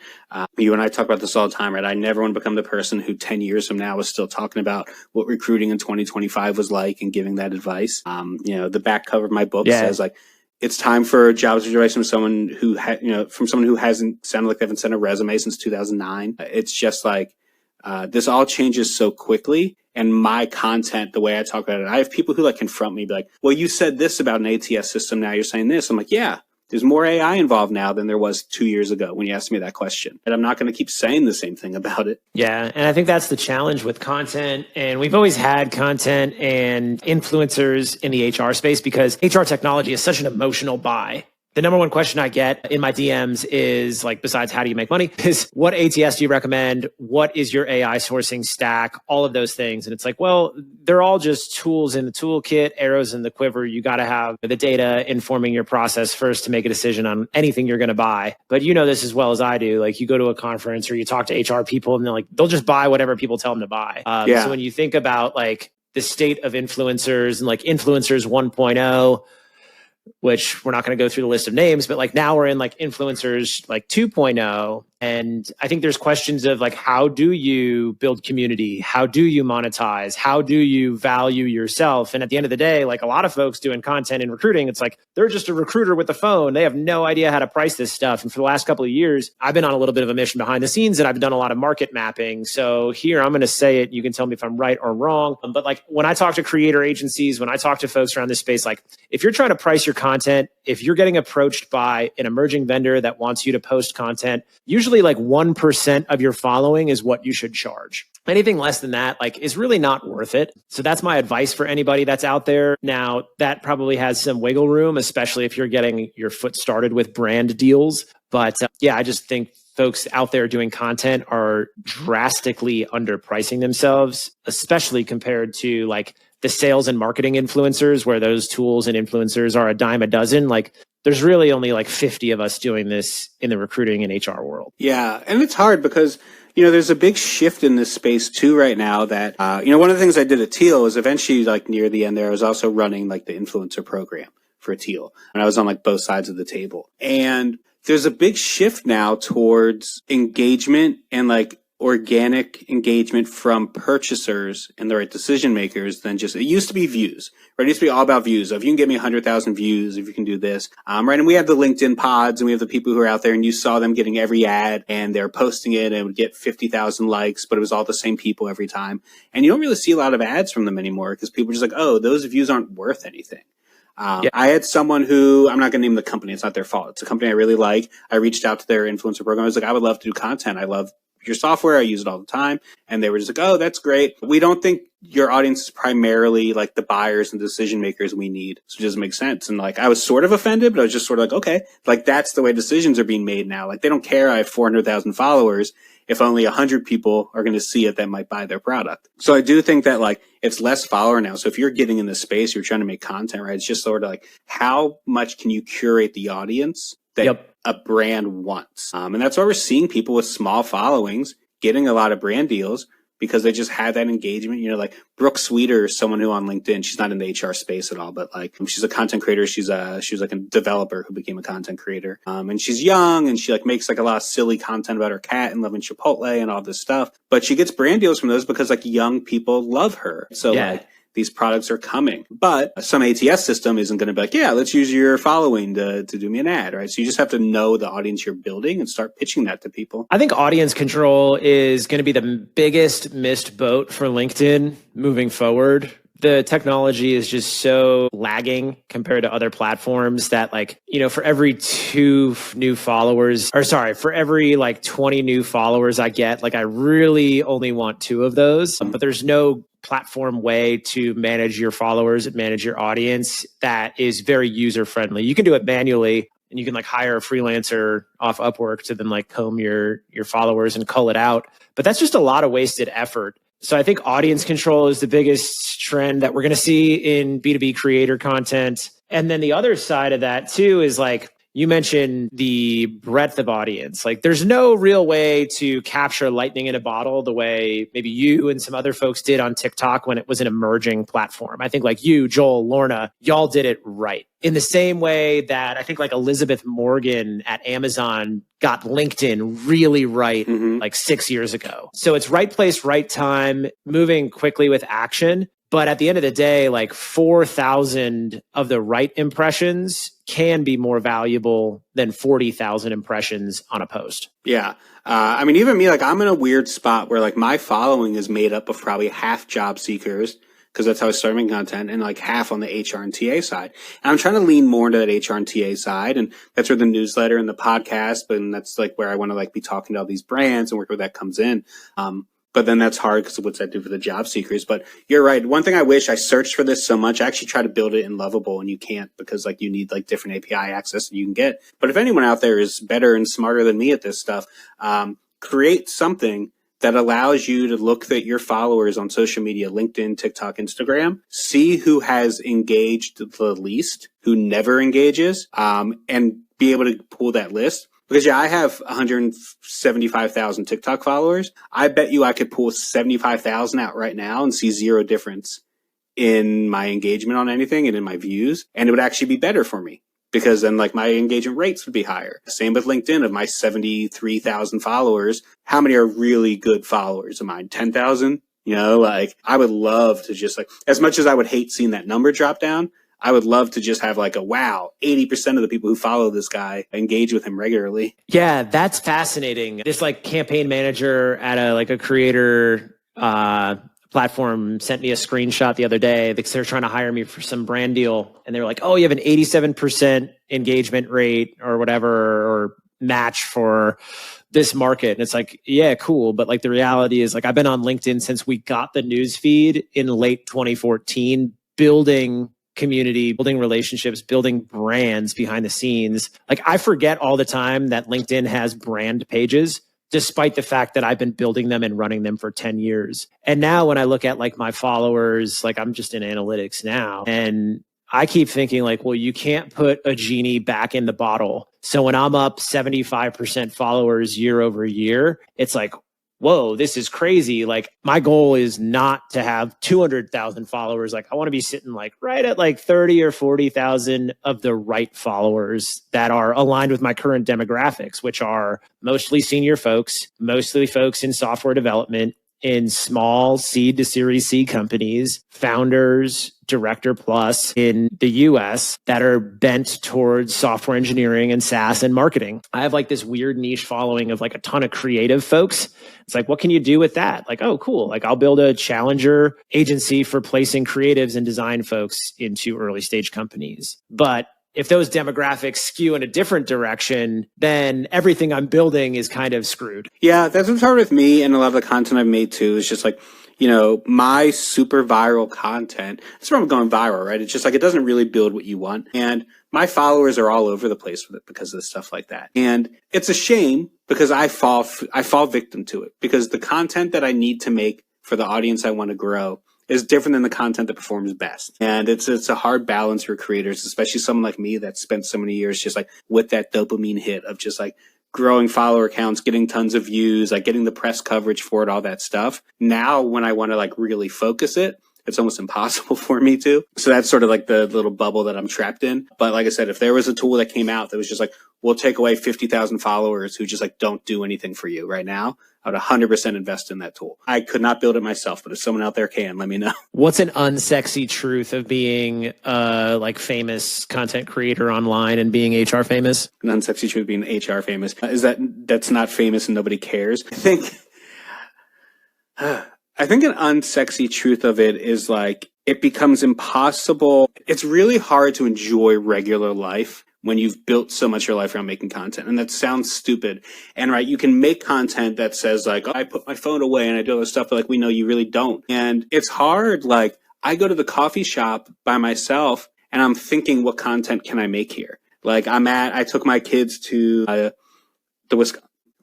Speaker 2: You and I talk about this all the time, right? I never want to become the person who 10 years from now is still talking about what recruiting in 2025 was like and giving that advice. You know, the back cover of my book says like, it's time for jobs advice from someone who hasn't sounded like they haven't sent a resume since 2009. It's just like, this all changes so quickly. And my content, the way I talk about it, I have people who like confront me, be like, well, you said this about an ATS system. Now you're saying this. I'm like, yeah. There's more AI involved now than there was 2 years ago when you asked me that question. And I'm not going to keep saying the same thing about it.
Speaker 1: Yeah. And I think that's the challenge with content. And we've always had content and influencers in the HR space because HR technology is such an emotional buy. The number one question I get in my DMs is like, besides how do you make money, is what ATS do you recommend? What is your AI sourcing stack? All of those things. And it's like, well, they're all just tools in the toolkit, arrows in the quiver. You got to have the data informing your process first to make a decision on anything you're going to buy. But you know this as well as I do. Like you go to a conference or you talk to HR people and they're like, they'll just buy whatever people tell them to buy. So when you think about like the state of influencers and like influencers 1.0, which we're not going to go through the list of names, but like now we're in like influencers like 2.0. And I think there's questions of like, how do you build community? How do you monetize? How do you value yourself? And at the end of the day, like a lot of folks doing content in recruiting, it's like, they're just a recruiter with a phone. They have no idea how to price this stuff. And for the last couple of years, I've been on a little bit of a mission behind the scenes and I've done a lot of market mapping. So here, I'm going to say it. You can tell me if I'm right or wrong. But like when I talk to creator agencies, when I talk to folks around this space, like if you're trying to price your content, if you're getting approached by an emerging vendor that wants you to post content, usually like 1% of your following is what you should charge. Anything less than that, like, is really not worth it. So that's my advice for anybody that's out there. Now, that probably has some wiggle room, especially if you're getting your foot started with brand deals. But yeah, I just think folks out there doing content are drastically underpricing themselves, especially compared to like the sales and marketing influencers, where those tools and influencers are a dime a dozen. Like, there's really only like 50 of us doing this in the recruiting and HR world.
Speaker 2: Yeah. And it's hard because, you know, there's a big shift in this space too right now that, you know, one of the things I did at Teal was eventually like near the end there, I was also running like the influencer program for Teal. And I was on like both sides of the table. And there's a big shift now towards engagement and like organic engagement from purchasers and the right decision makers than just, it used to be views, right? It used to be all about views. If you can get me 100,000 views, if you can do this, right? And we have the LinkedIn pods and we have the people who are out there and you saw them getting every ad and they're posting it and it would get 50,000 likes, but it was all the same people every time. And you don't really see a lot of ads from them anymore because people are just like, oh, those views aren't worth anything. I had someone who, I'm not going to name the company. It's not their fault. It's a company I really like. I reached out to their influencer program. I was like, I would love to do content. I love your software. I use it all the time. And they were just like, oh, that's great. We don't think your audience is primarily like the buyers and decision makers we need. So it doesn't make sense. And like, I was sort of offended, but I was just sort of like, okay, like that's the way decisions are being made now. Like they don't care I have 400,000 followers if only 100 people are going to see it that might buy their product. So I do think that like it's less follower now. So if you're getting in this space, you're trying to make content, right? It's just sort of like, how much can you curate the audience that a brand wants? And that's why we're seeing people with small followings getting a lot of brand deals because they just had that engagement. You know, like Brooke Sweeter is someone who on LinkedIn, she's not in the HR space at all, but like she's a content creator. She was like a developer who became a content creator. And she's young and she like makes like a lot of silly content about her cat and loving Chipotle and all this stuff. But she gets brand deals from those because like young people love her. So like these products are coming. But some ATS system isn't going to be like, yeah, let's use your following to do me an ad, right? So you just have to know the audience you're building and start pitching that to people.
Speaker 1: I think audience control is going to be the biggest missed boat for LinkedIn moving forward. The technology is just so lagging compared to other platforms that for every for every 20 new followers I get, I really only want 2 of those. But there's no platform way to manage your followers and manage your audience that is very user friendly. You can do it manually, and you can hire a freelancer off Upwork to then comb your followers and cull it out. But that's just a lot of wasted effort. So I think audience control is the biggest trend that we're going to see in B2B creator content. And then the other side of that too is you mentioned the breadth of audience. There's no real way to capture lightning in a bottle the way maybe you and some other folks did on TikTok when it was an emerging platform. I think you, Joel, Lorna, y'all did it right. In the same way that I think Elizabeth Morgan at Amazon got LinkedIn really right 6 years ago. So it's right place, right time, moving quickly with action. But at the end of the day, 4,000 of the right impressions can be more valuable than 40,000 impressions on a post.
Speaker 2: Yeah. Even me, I'm in a weird spot where my following is made up of probably half job seekers, because that's how I started making content, and half on the HR and TA side. And I'm trying to lean more into that HR and TA side, and that's where the newsletter and the podcast, and that's where I want to be talking to all these brands and where that comes in. But then that's hard because what's that do for the job seekers? But you're right. One thing I wish, I searched for this so much. I actually try to build it in Lovable, and you can't, because you need different API access that you can get. But if anyone out there is better and smarter than me at this stuff, create something that allows you to look at your followers on social media, LinkedIn, TikTok, Instagram, see who has engaged the least, who never engages, and be able to pull that list. Because I have 175,000 TikTok followers. I bet you I could pull 75,000 out right now and see zero difference in my engagement on anything and in my views. And it would actually be better for me, because then my engagement rates would be higher. Same with LinkedIn. Of my 73,000 followers, how many are really good followers of mine? 10,000? I would love to just as much as I would hate seeing that number drop down, I would love to just have wow, 80% of the people who follow this guy engage with him regularly.
Speaker 1: Yeah, that's fascinating. This campaign manager at a creator platform sent me a screenshot the other day because they're trying to hire me for some brand deal. And they were oh, you have an 87% engagement rate or whatever, or match for this market. And it's yeah, cool. But the reality is I've been on LinkedIn since we got the news feed in late 2014, building community, building relationships, building brands behind the scenes. I forget all the time that LinkedIn has brand pages, despite the fact that I've been building them and running them for 10 years. And now when I look at my followers, I'm just in analytics now, and I keep thinking well, you can't put a genie back in the bottle. So when I'm up 75% followers year over year, it's whoa, this is crazy. My goal is not to have 200,000 followers. I want to be sitting right at 30 or 40,000 of the right followers that are aligned with my current demographics, which are mostly senior folks, mostly folks in software development, in small seed to Series C companies, founders, director plus in the US that are bent towards software engineering and SaaS and marketing. I have this weird niche following of a ton of creative folks. It's what can you do with that? Oh, cool. I'll build a challenger agency for placing creatives and design folks into early stage companies. But if those demographics skew in a different direction, then everything I'm building is kind of screwed.
Speaker 2: Yeah, that's what's hard with me, and a lot of the content I've made too is just my super viral content. That's where I'm going viral, right? It's just it doesn't really build what you want. And my followers are all over the place with it because of stuff like that. And it's a shame because I fall victim to it, because the content that I need to make for the audience I want to grow is different than the content that performs best. And it's a hard balance for creators, especially someone like me that spent so many years just with that dopamine hit of just growing follower counts, getting tons of views, getting the press coverage for it, all that stuff. Now, when I want to really focus it, it's almost impossible for me to. So that's sort of the little bubble that I'm trapped in. But like I said, if there was a tool that came out that was just we'll take away 50,000 followers who just don't do anything for you right now, I would 100% invest in that tool. I could not build it myself, but if someone out there can, let me know.
Speaker 1: What's an unsexy truth of being like famous content creator online and being HR famous?
Speaker 2: An unsexy truth of being HR famous is that's not famous and nobody cares. I think an unsexy truth of it is like it becomes impossible. It's really hard to enjoy regular life when you've built so much of your life around making content. And that sounds stupid. And right, you can make content that says like, oh, I put my phone away and I do all this stuff, but like we know you really don't. And it's hard. Like I go to the coffee shop by myself and I'm thinking, what content can I make here? Like I took my kids to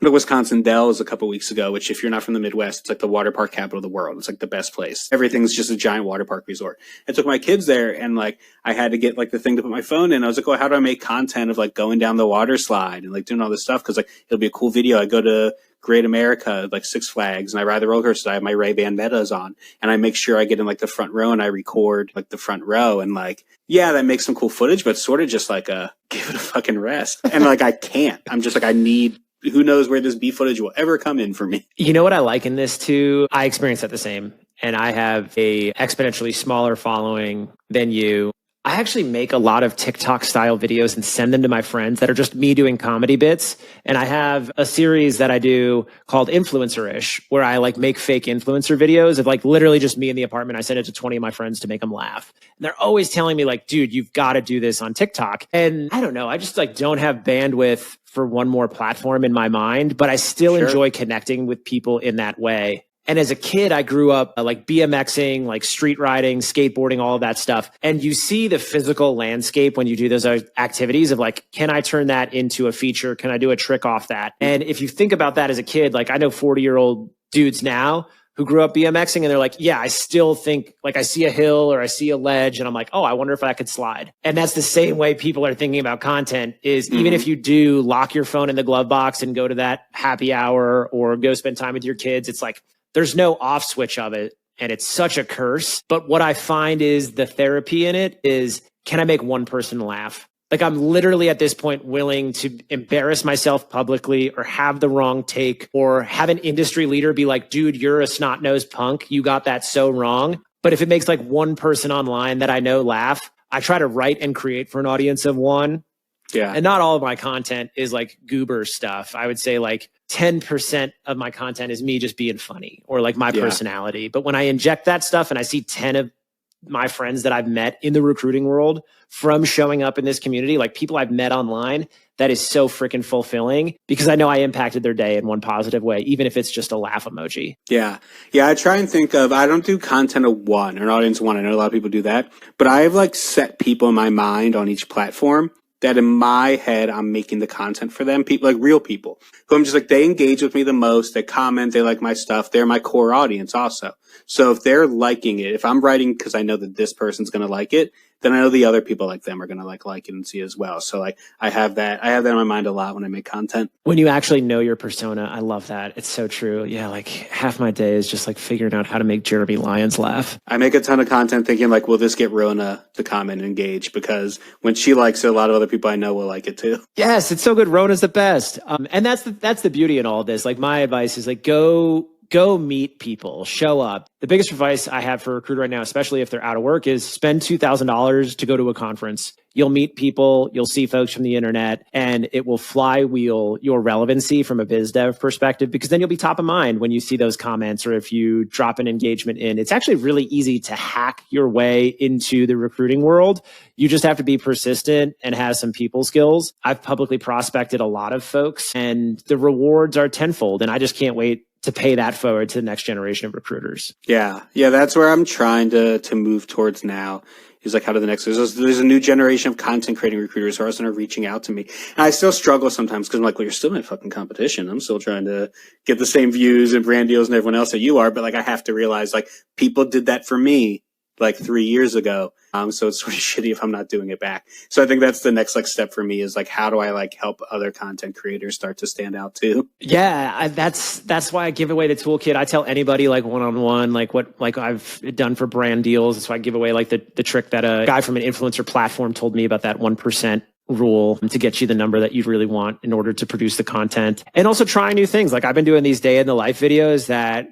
Speaker 2: the Wisconsin Dells a couple weeks ago, which if you're not from the Midwest, it's like the water park capital of the world. It's like the best place. Everything's just a giant water park resort. I took my kids there and like I had to get like the thing to put my phone in. I was like, oh, how do I make content of like going down the water slide and like doing all this stuff? Cause like it'll be a cool video. I go to Great America, like Six Flags, and I ride the roller coaster. I have my Ray-Ban Metas on and I make sure I get in like the front row and I record like the front row and like, yeah, that makes some cool footage, but sort of just like give it a fucking rest. And like, I can't, I'm just like, who knows where this B footage will ever come in for me.
Speaker 1: You know what I like in this too? I experience that the same. And I have a exponentially smaller following than you. I actually make a lot of TikTok style videos and send them to my friends that are just me doing comedy bits. And I have a series that I do called Influencer-ish, where I like make fake influencer videos of like literally just me in the apartment. I send it to 20 of my friends to make them laugh. And they're always telling me like, dude, you've got to do this on TikTok. And I don't know, I just like don't have bandwidth for one more platform in my mind, but I still enjoy connecting with people in that way. And as a kid, I grew up like BMXing, like street riding, skateboarding, all of that stuff. And you see the physical landscape when you do those activities of like, can I turn that into a feature? Can I do a trick off that? And if you think about that as a kid, like I know 40-year-old dudes now who grew up BMXing and they're like, yeah, I still think like I see a hill or I see a ledge and I'm like, oh, I wonder if I could slide. And that's the same way people are thinking about content is even if you do lock your phone in the glove box and go to that happy hour or go spend time with your kids, it's like, there's no off switch of it. And it's such a curse. But what I find is the therapy in it is, can I make one person laugh? Like I'm literally at this point willing to embarrass myself publicly or have the wrong take or have an industry leader be like, dude, you're a snot-nosed punk. You got that so wrong. But if it makes like one person online that I know laugh, I try to write and create for an audience of one. Yeah. And not all of my content is like goober stuff. I would say like 10% of my content is me just being funny or like my personality. But when I inject that stuff and I see 10 of my friends that I've met in the recruiting world from showing up in this community, like people I've met online, that is so freaking fulfilling because I know I impacted their day in one positive way, even if it's just a laugh emoji.
Speaker 2: Yeah. Yeah. I try and think of, I don't do content of one or an audience of one. I know a lot of people do that, but I've like set people in my mind on each platform that in my head, I'm making the content for them. People, like real people who I'm just like, they engage with me the most. They comment, they like my stuff. They're my core audience also. So if they're liking it, if I'm writing because I know that this person's going to like it, then I know the other people like them are going to like it and see it as well. So like I have that in my mind a lot when I make content.
Speaker 1: When you actually know your persona, I love that. It's so true. Yeah. Like half my day is just like figuring out how to make Jeremy Lyons laugh.
Speaker 2: I make a ton of content thinking like, will this get Rona to comment and engage? Because when she likes it, a lot of other people I know will like it too.
Speaker 1: Yes. It's so good. Rona's the best. And that's the beauty in all of this. Like my advice is like, go meet people, show up. The biggest advice I have for a recruiter right now, especially if they're out of work, is spend $2,000 to go to a conference. You'll meet people, you'll see folks from the internet, and it will flywheel your relevancy from a biz dev perspective, because then you'll be top of mind when you see those comments or if you drop an engagement in. It's actually really easy to hack your way into the recruiting world. You just have to be persistent and have some people skills. I've publicly prospected a lot of folks and the rewards are tenfold, and I just can't wait to pay that forward to the next generation of recruiters.
Speaker 2: Yeah. Yeah. That's where I'm trying to move towards now. Is like, how do the next, there's a new generation of content creating recruiters who are also reaching out to me. And I still struggle sometimes because I'm like, well, you're still my fucking competition. I'm still trying to get the same views and brand deals and everyone else that you are. But like, I have to realize like people did that for me like 3 years ago. So it's sort of shitty if I'm not doing it back. So I think that's the next like step for me is like, how do I like help other content creators start to stand out too?
Speaker 1: Yeah, that's why I give away the toolkit. I tell anybody like one-on-one, like what like I've done for brand deals. That's why I give away like the trick that a guy from an influencer platform told me about that 1% rule to get you the number that you really want in order to produce the content. And also trying new things. Like I've been doing these day in the life videos that,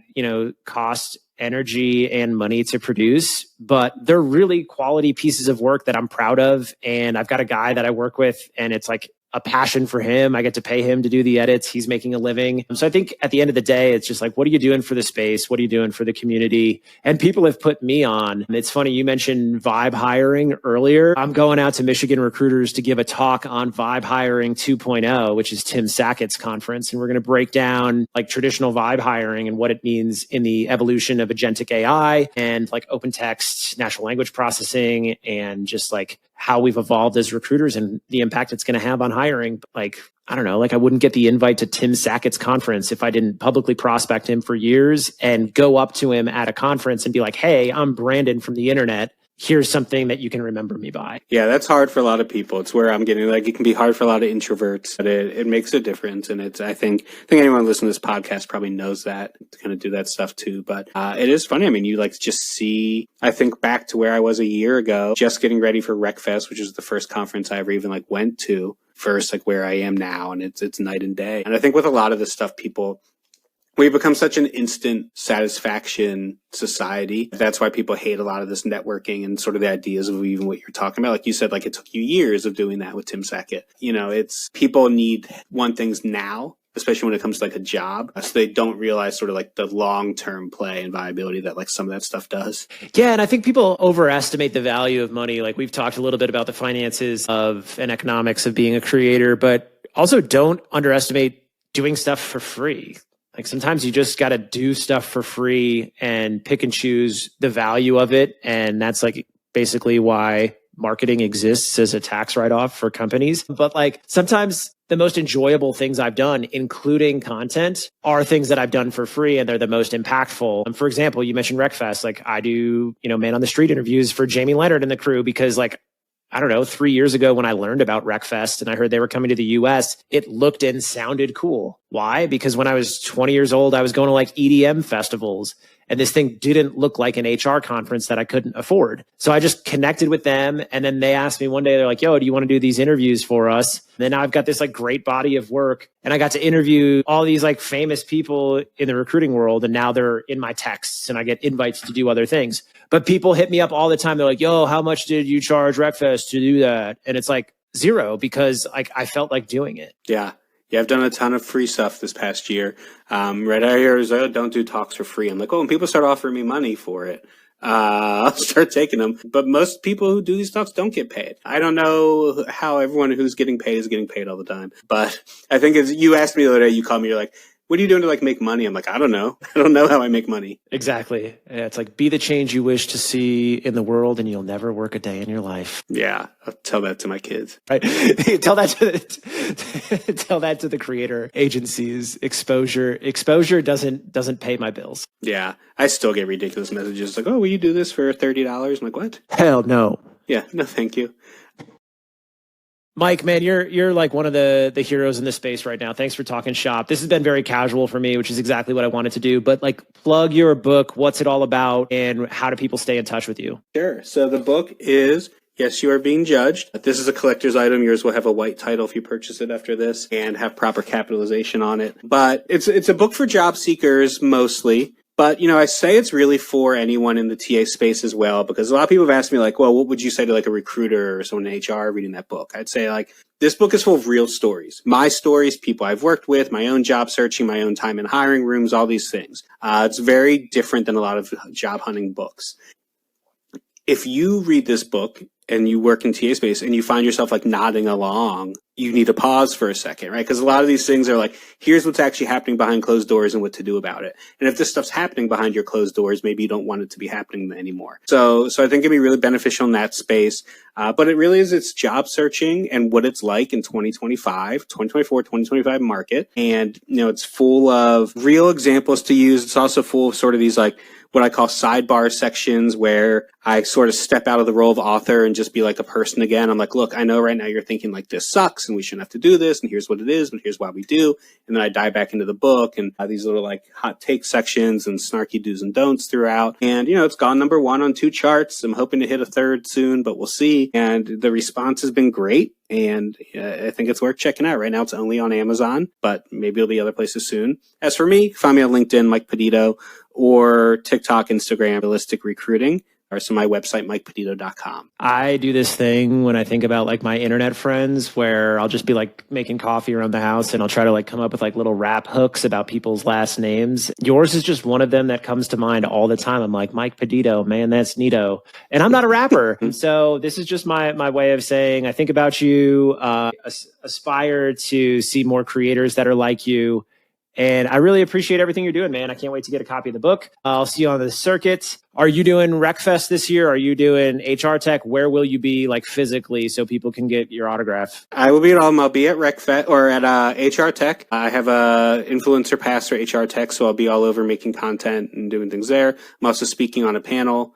Speaker 1: cost energy and money to produce, but they're really quality pieces of work that I'm proud of. And I've got a guy that I work with, and it's like a passion for him. I get to pay him to do the edits. He's making a living. So I think at the end of the day, it's just like, what are you doing for the space? What are you doing for the community? And people have put me on. It's funny, you mentioned vibe hiring earlier. I'm going out to Michigan recruiters to give a talk on vibe hiring 2.0, which is Tim Sackett's conference. And we're going to break down like traditional vibe hiring and what it means in the evolution of agentic AI and like open text, natural language processing, and just like how we've evolved as recruiters and the impact it's going to have on hiring. Like, I don't know, like I wouldn't get the invite to Tim Sackett's conference if I didn't publicly prospect him for years and go up to him at a conference and be like, hey, I'm Brandon from the internet. Here's something that you can remember me by.
Speaker 2: Yeah, that's hard for a lot of people. It's where I'm getting like, it can be hard for a lot of introverts, but it makes a difference. And I think anyone listening to this podcast probably knows that, to kind of do that stuff too. But it is funny. I mean, you like just see, I think back to where I was a year ago, just getting ready for RecFest, which is the first conference I ever even like went to, versus like where I am now. And it's night and day. And I think with a lot of this stuff, we've become such an instant satisfaction society. That's why people hate a lot of this networking and sort of the ideas of even what you're talking about. Like you said, like it took you years of doing that with Tim Sackett. It's people want things now, especially when it comes to like a job. So they don't realize sort of like the long-term play and viability that like some of that stuff does.
Speaker 1: Yeah. And I think people overestimate the value of money. Like we've talked a little bit about the finances of and economics of being a creator, but also don't underestimate doing stuff for free. Like sometimes you just got to do stuff for free and pick and choose the value of it. And that's like basically why marketing exists as a tax write-off for companies. But like sometimes the most enjoyable things I've done, including content, are things that I've done for free and they're the most impactful. And for example, you mentioned RecFest. Like I do, man on the street interviews for Jamie Leonard and the crew because like, I don't know, 3 years ago when I learned about RecFest and I heard they were coming to the US, it looked and sounded cool. Why? Because when I was 20 years old, I was going to like EDM festivals and this thing didn't look like an HR conference that I couldn't afford. So I just connected with them. And then they asked me one day, they're like, yo, do you want to do these interviews for us? And then I've got this like great body of work and I got to interview all these like famous people in the recruiting world. And now they're in my texts and I get invites to do other things. But people hit me up all the time. They're like, yo, how much did you charge RecFest to do that? And it's like zero because like I felt like doing it.
Speaker 2: Yeah. Yeah, I've done a ton of free stuff this past year. Right out here is, don't do talks for free. I'm like, when people start offering me money for it, I'll start taking them. But most people who do these talks don't get paid. I don't know how everyone who's getting paid is getting paid all the time. But I think you asked me the other day, you called me, you're like, what are you doing to like make money? I'm like, I don't know. I don't know how I make money.
Speaker 1: Exactly. Yeah, it's like be the change you wish to see in the world and you'll never work a day in your life.
Speaker 2: Yeah. I'll tell that to my kids.
Speaker 1: Right. tell that to the creator agencies. Exposure doesn't pay my bills.
Speaker 2: Yeah. I still get ridiculous messages like, oh, will you do this for $30? I'm like, what?
Speaker 1: Hell no.
Speaker 2: Yeah. No, thank you.
Speaker 1: Mike, man, you're like one of the heroes in this space right now. Thanks for talking shop. This has been very casual for me, which is exactly what I wanted to do. But like plug your book, what's it all about, and how do people stay in touch with you?
Speaker 2: Sure. So the book is Yes, You Are Being Judged. This is a collector's item. Yours will have a white title if you purchase it after this and have proper capitalization on it. But it's a book for job seekers mostly. But, I say it's really for anyone in the TA space as well, because a lot of people have asked me like, well, what would you say to like a recruiter or someone in HR reading that book? I'd say like, this book is full of real stories. My stories, people I've worked with, my own job searching, my own time in hiring rooms, all these things. It's very different than a lot of job hunting books. If you read this book and you work in TA space and you find yourself like nodding along, you need to pause for a second, right? Because a lot of these things are like, here's what's actually happening behind closed doors and what to do about it. And if this stuff's happening behind your closed doors, maybe you don't want it to be happening anymore. So I think it'd be really beneficial in that space. But it really is, it's job searching and what it's like in 2024, 2025 market. And, it's full of real examples to use. It's also full of sort of these like, what I call sidebar sections where I sort of step out of the role of author and just be like a person again. I'm like, look, I know right now you're thinking like this sucks. and we shouldn't have to do this, and here's what it is, but here's why we do. And then I dive back into the book and these little like hot take sections and snarky do's and don'ts throughout. And, it's gone number 1 on 2 charts. I'm hoping to hit a 3rd soon, but we'll see. And the response has been great. And I think it's worth checking out. Right now, it's only on Amazon, but maybe it'll be other places soon. As for me, find me on LinkedIn, Mike Peditto, or TikTok, Instagram, Realistic Recruiting, or so my website, mikepeditto.com.
Speaker 1: I do this thing when I think about like my internet friends where I'll just be like making coffee around the house and I'll try to like come up with like little rap hooks about people's last names. Yours is just one of them that comes to mind all the time. I'm like, Mike Peditto, man, that's neato. And I'm not a rapper. And so this is just my way of saying, I think about you, aspire to see more creators that are like you. And I really appreciate everything you're doing, man. I can't wait to get a copy of the book. I'll see you on the circuit. Are you doing RecFest this year? Are you doing HR Tech? Where will you be like physically so people can get your autograph?
Speaker 2: I will be at all. I'll be at RecFest or at HR Tech. I have a influencer pass for HR Tech, so I'll be all over making content and doing things there. I'm also speaking on a panel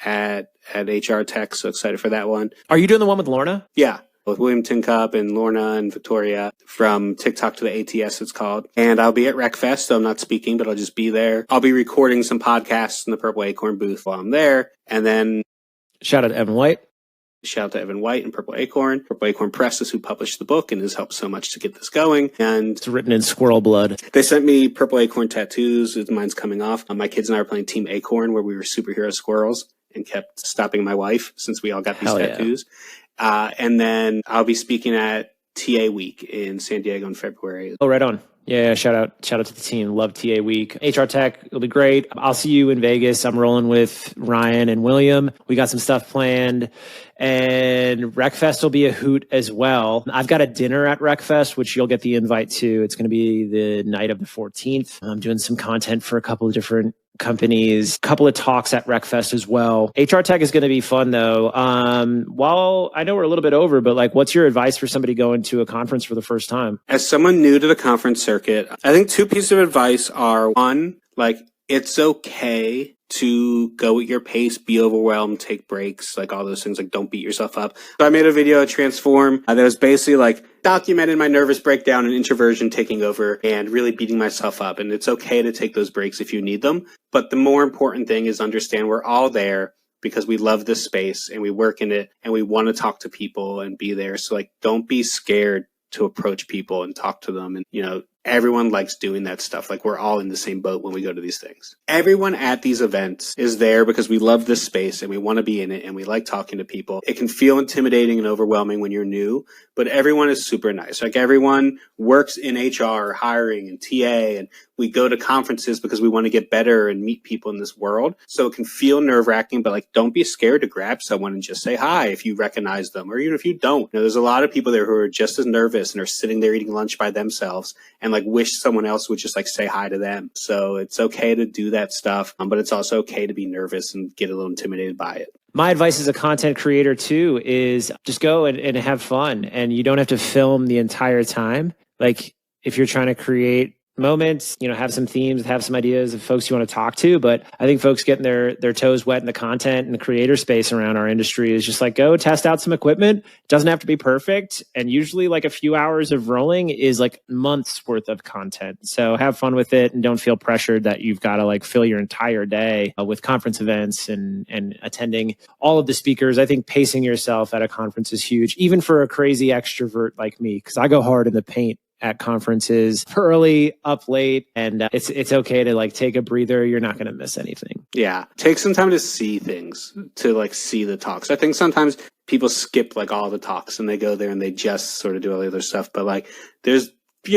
Speaker 2: at HR Tech, so excited for that one.
Speaker 1: Are you doing the one with Lorna?
Speaker 2: Yeah. With William Tincup and Lorna and Victoria from TikTok to the ATS, it's called. And I'll be at RecFest, so I'm not speaking, but I'll just be there. I'll be recording some podcasts in the Purple Acorn booth while I'm there. And then
Speaker 1: shout out to Evan White.
Speaker 2: Shout out to Evan White and Purple Acorn. Purple Acorn Press is who published the book and has helped so much to get this going. And
Speaker 1: it's written in squirrel blood.
Speaker 2: They sent me Purple Acorn tattoos. Mine's coming off. My kids and I were playing Team Acorn where we were superhero squirrels and kept stopping my wife since we all got these tattoos. Yeah. And then I'll be speaking at TA Week in San Diego in February.
Speaker 1: Oh, right on. Yeah, shout out to the team. Love TA Week. HR Tech, it'll be great. I'll see you in Vegas. I'm rolling with Ryan and William. We got some stuff planned. And RecFest will be a hoot as well. I've got a dinner at RecFest, which you'll get the invite to. It's going to be the night of the 14th. I'm doing some content for a couple of different companies, a couple of talks at RecFest as well. HR Tech is going to be fun though. While I know we're a little bit over, but like, what's your advice for somebody going to a conference for the first time?
Speaker 2: As someone new to the conference circuit, I think 2 pieces of advice are: 1, like it's okay to go at your pace, be overwhelmed, take breaks, like all those things, like don't beat yourself up. So I made a video at Transform that was basically like documented my nervous breakdown and introversion taking over and really beating myself up. And it's okay to take those breaks if you need them. But the more important thing is understand we're all there because we love this space and we work in it and we want to talk to people and be there. So like, don't be scared to approach people and talk to them. And, everyone likes doing that stuff. Like we're all in the same boat when we go to these things. Everyone at these events is there because we love this space and we want to be in it and we like talking to people. It can feel intimidating and overwhelming when you're new, but everyone is super nice. Like everyone works in HR, hiring and TA, and we go to conferences because we want to get better and meet people in this world. So it can feel nerve-wracking, but like don't be scared to grab someone and just say hi if you recognize them, or even if you don't. There's a lot of people there who are just as nervous and are sitting there eating lunch by themselves and like wish someone else would just like say hi to them. So it's okay to do that stuff, but it's also okay to be nervous and get a little intimidated by it.
Speaker 1: My advice as a content creator too is just go and have fun, and you don't have to film the entire time. Like if you're trying to create moments, have some themes, have some ideas of folks you want to talk to. But I think folks getting their toes wet in the content and the creator space around our industry is just like, go test out some equipment. It doesn't have to be perfect. And usually like a few hours of rolling is like months worth of content. So have fun with it and don't feel pressured that you've got to like fill your entire day with conference events and attending all of the speakers. I think pacing yourself at a conference is huge, even for a crazy extrovert like me, because I go hard in the paint at conferences, early, up late, and it's okay to like take a breather. You're not going to miss anything.
Speaker 2: Yeah. Take some time to see things, to like see the talks. I think sometimes people skip like all the talks and they go there and they just sort of do all the other stuff. But like there's,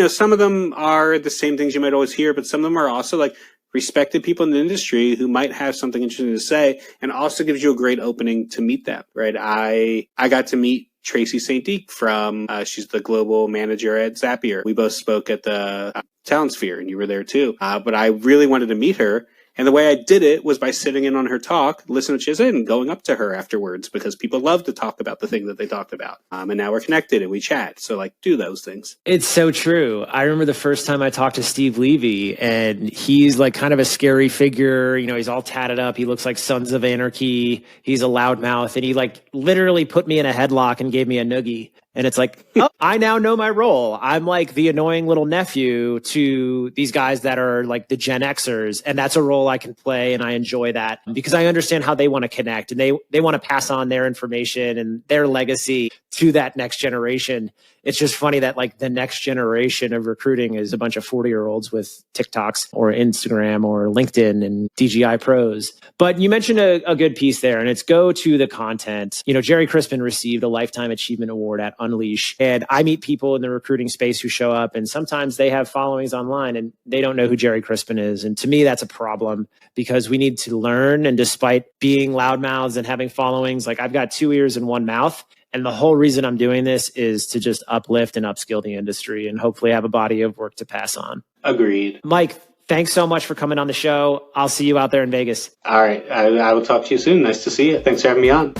Speaker 2: some of them are the same things you might always hear, but some of them are also like respected people in the industry who might have something interesting to say, and also gives you a great opening to meet them, right? I got to meet Tracy St. Deek from, she's the global manager at Zapier. We both spoke at the Talent Sphere and you were there too. But I really wanted to meet her. And the way I did it was by sitting in on her talk, listening to what she said, and going up to her afterwards, because people love to talk about the thing that they talked about. And now we're connected and we chat. So like, do those things.
Speaker 1: It's so true. I remember the first time I talked to Steve Levy, and he's like kind of a scary figure. He's all tatted up. He looks like Sons of Anarchy. He's a loudmouth, and he like literally put me in a headlock and gave me a noogie. And it's like, oh, I now know my role. I'm like the annoying little nephew to these guys that are like the Gen Xers. And that's a role I can play. And I enjoy that because I understand how they want to connect and they want to pass on their information and their legacy to that next generation. It's just funny that like the next generation of recruiting is a bunch of 40-year-olds with TikToks or Instagram or LinkedIn and DGI pros. But you mentioned a good piece there, and it's go to the content. You know, Jerry Crispin received a Lifetime Achievement Award at Unleash. And I meet people in the recruiting space who show up, and sometimes they have followings online and they don't know who Jerry Crispin is. And to me, that's a problem because we need to learn. And despite being loudmouths and having followings, like I've got 2 ears and 1 mouth. And the whole reason I'm doing this is to just uplift and upskill the industry and hopefully have a body of work to pass on.
Speaker 2: Agreed.
Speaker 1: Mike, thanks so much for coming on the show. I'll see you out there in Vegas.
Speaker 2: All right. I will talk to you soon. Nice to see you. Thanks for having me on.